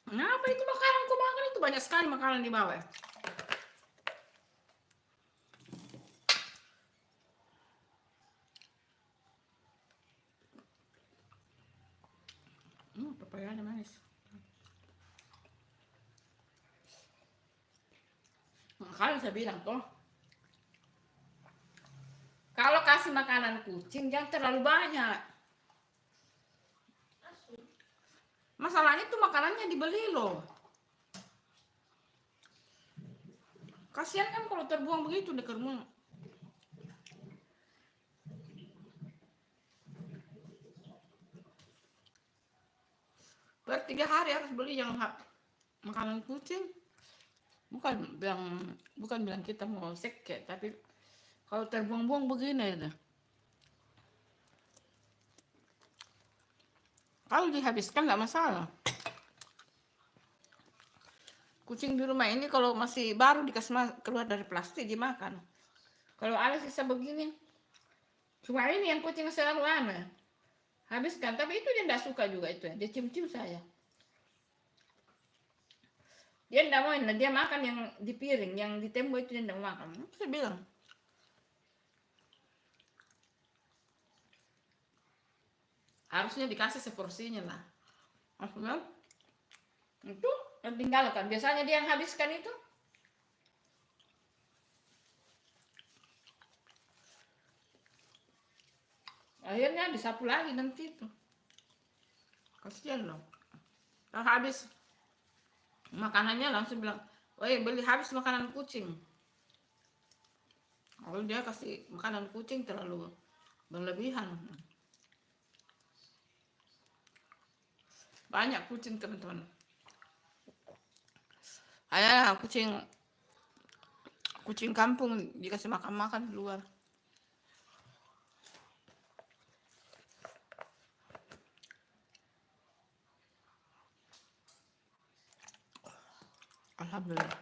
S1: Kenapa itu makanan ku makan itu banyak sekali makanan di bawah. Papayanya manis. Makanya saya bilang tuh, kalau kasih makanan kucing jangan terlalu banyak. Masalahnya tuh makanannya dibeli loh. Kasihan kan kalau terbuang begitu di kermu. Per 3 hari harus beli yang makanan kucing. Bukan bilang kita mau seket, tapi kalau terbuang-buang begini ya. Kalau dihabiskan nggak masalah. Kucing di rumah ini kalau masih baru dikasih keluar dari plastik dimakan. Kalau ada sisa begini, cuma ini yang kucing selalu aneh. Habiskan, tapi itu dia tidak suka juga itu ya. Dia cium-cium saya. Dia tidak mau, dia makan yang di piring, yang di tembok itu dia tidak makan. Saya bilang. Harusnya dikasih seporsinya lah. Maksudnya, itu yang tinggalkan. Biasanya dia yang habiskan itu. Akhirnya disapu lagi nanti itu. Kasihan loh. Kalau habis makanannya langsung bilang, "Woi, beli habis makanan kucing." Kalau dia kasih makanan kucing terlalu berlebihan. Banyak kucing teman-teman. Ayah kucing kampung dikasih makan di luar. Alhamdulillah.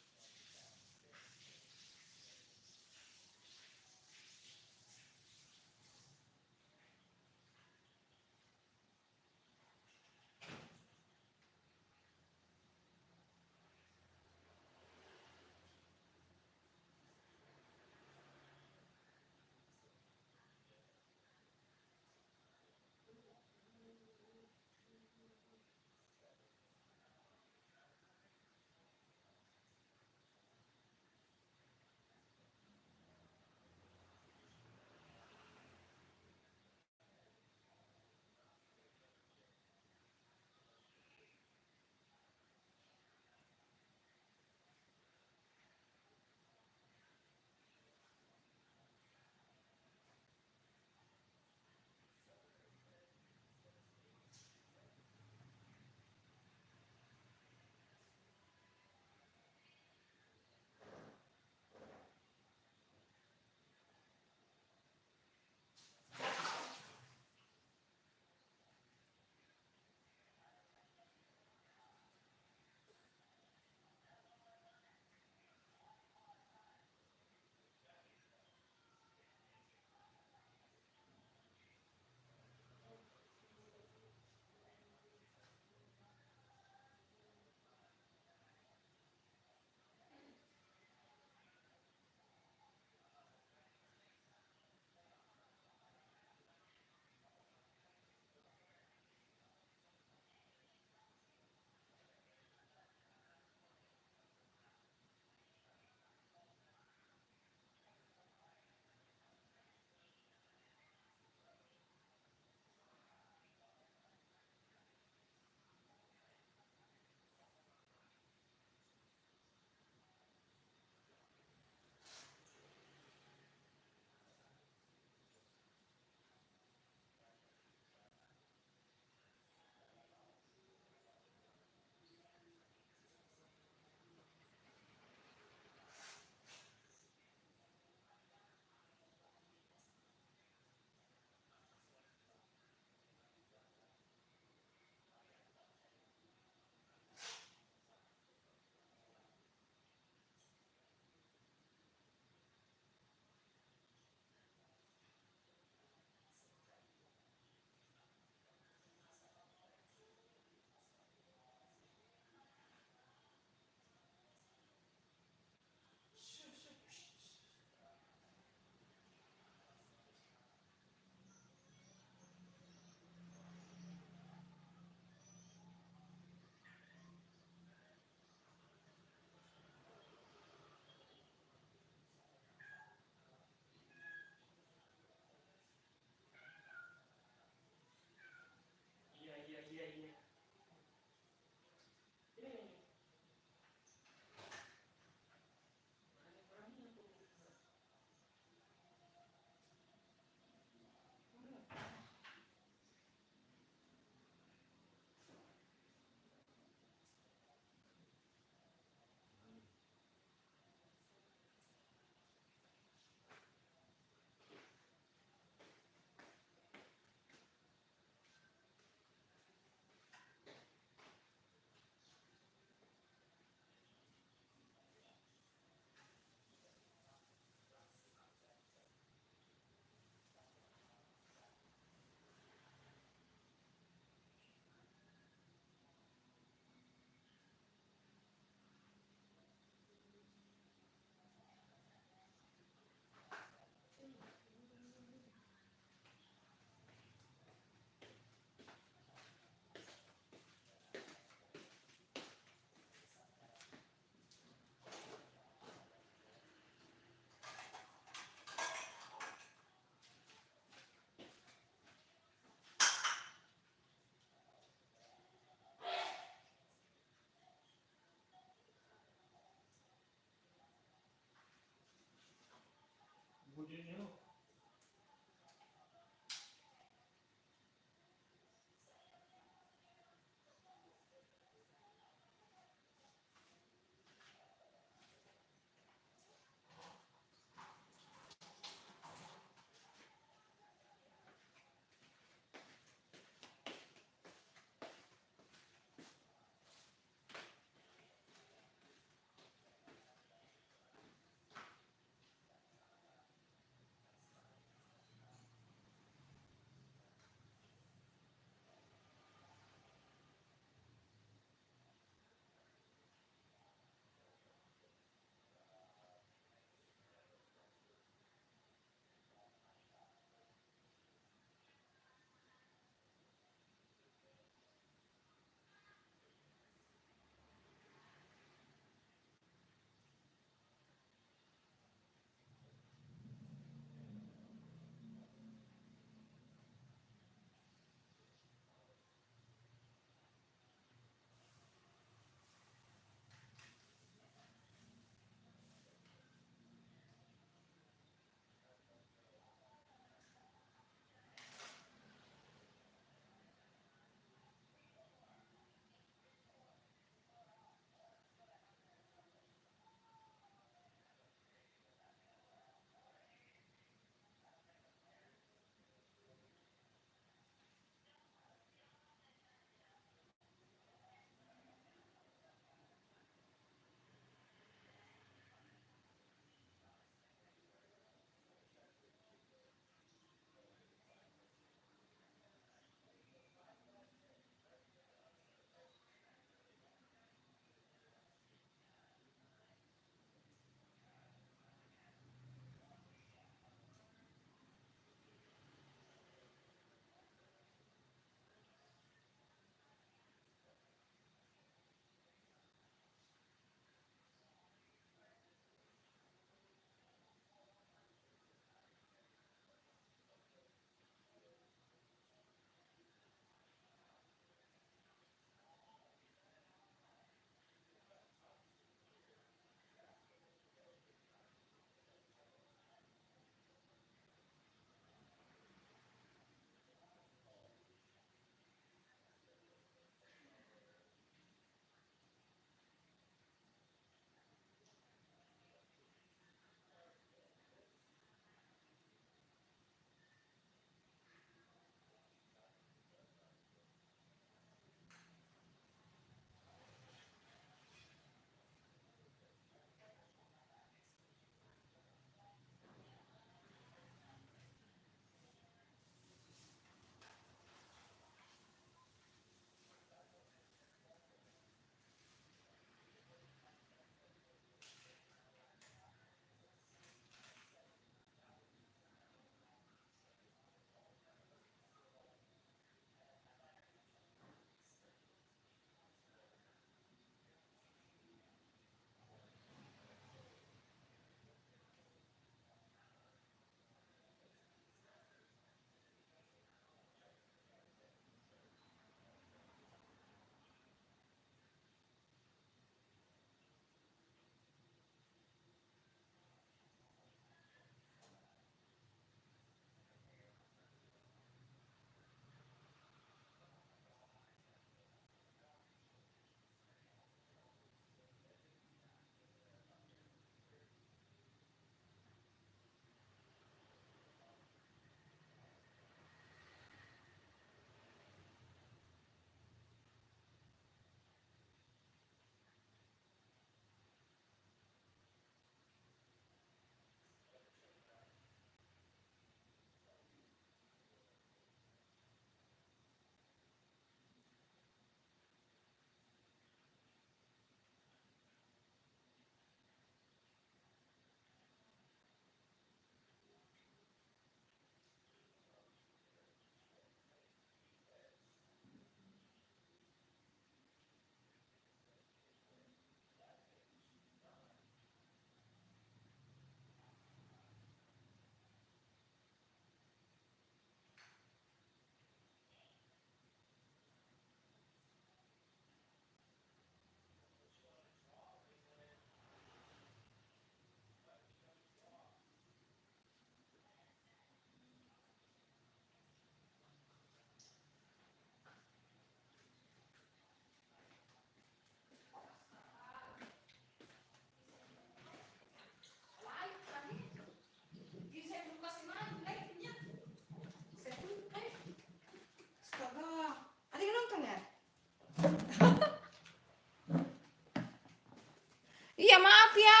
S1: Iya, maaf ya.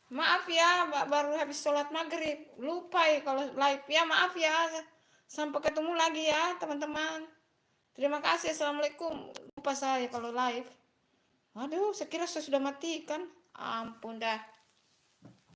S1: Maaf ya, baru habis sholat maghrib. Lupa ya kalau live ya, maaf ya. Sampai ketemu lagi ya, teman-teman. Terima kasih. Assalamualaikum. Lupa saya kalau live. Aduh, saya kira saya sudah matikan. Ampun dah.